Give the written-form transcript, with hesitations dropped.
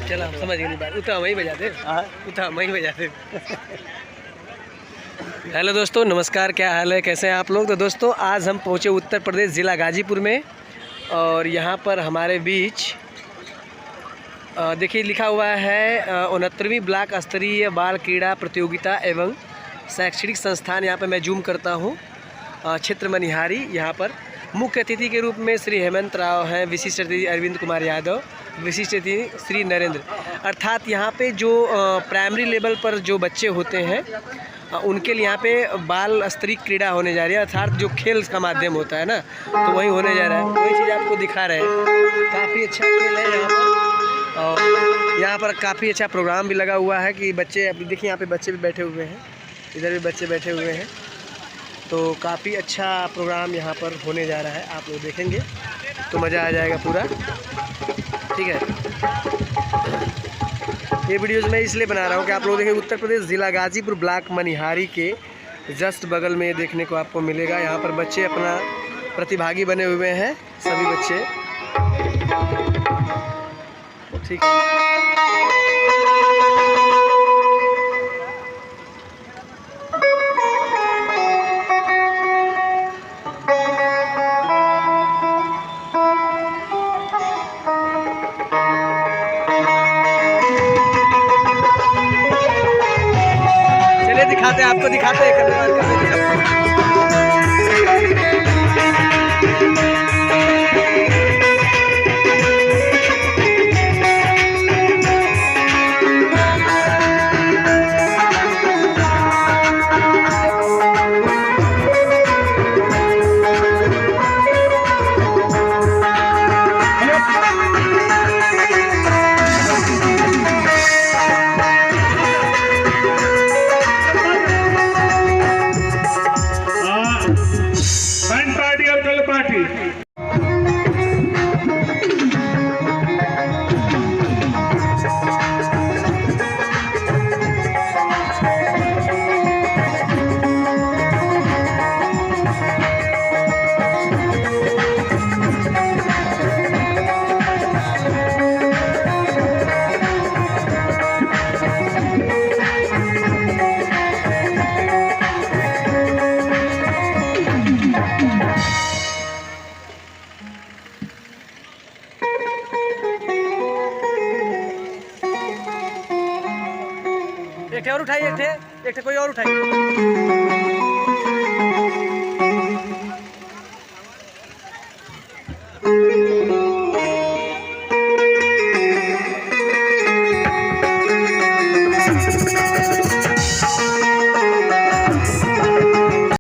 चला समझ गए नहीं बात, उतना वहीं बजाते, उतना वहीं बजाते। हेलो दोस्तों, नमस्कार, क्या हाल है, कैसे हैं आप लोग। तो दोस्तों आज हम पहुंचे उत्तर प्रदेश ज़िला गाजीपुर में, और यहाँ पर हमारे बीच देखिए लिखा हुआ है 69वीं ब्लॉक स्तरीय बाल क्रीड़ा प्रतियोगिता एवं शैक्षणिक संस्थान। यहाँ पर मैं जूम करता हूँ, क्षेत्र मनिहारी। यहाँ पर मुख्य अतिथि के रूप में श्री हेमंत राव हैं, विशिष्ट अतिथि अरविंद कुमार यादव, विशिष्ट अतिथि श्री नरेंद्र। अर्थात यहाँ पे जो प्राइमरी लेवल पर जो बच्चे होते हैं उनके लिए यहाँ पे बाल स्तरीय क्रीड़ा होने जा रही है, अर्थात जो खेल का माध्यम होता है ना, तो वही होने जा रहा है। वही चीज़ आपको दिखा रहे हैं, काफ़ी अच्छा खेल है यहाँ पर। और यहाँ पर काफ़ी अच्छा प्रोग्राम भी लगा हुआ है कि बच्चे, अभी देखिए यहाँ पे बच्चे भी बैठे हुए हैं, इधर भी बच्चे बैठे हुए हैं। तो काफ़ी अच्छा प्रोग्राम यहाँ पर होने जा रहा है, आप लोग देखेंगे तो मज़ा आ जाएगा पूरा। ठीक है, ये वीडियोज़ मैं इसलिए बना रहा हूँ कि आप लोग देखें, उत्तर प्रदेश ज़िला गाजीपुर ब्लॉक मनिहारी के जस्ट बगल में देखने को आपको मिलेगा। यहाँ पर बच्चे अपना प्रतिभागी बने हुए हैं, सभी बच्चे। ठीक है, दिखाते हैं आपको, दिखाते हैं एक ठे और उठाइए, एक ठे कोई और उठाइए।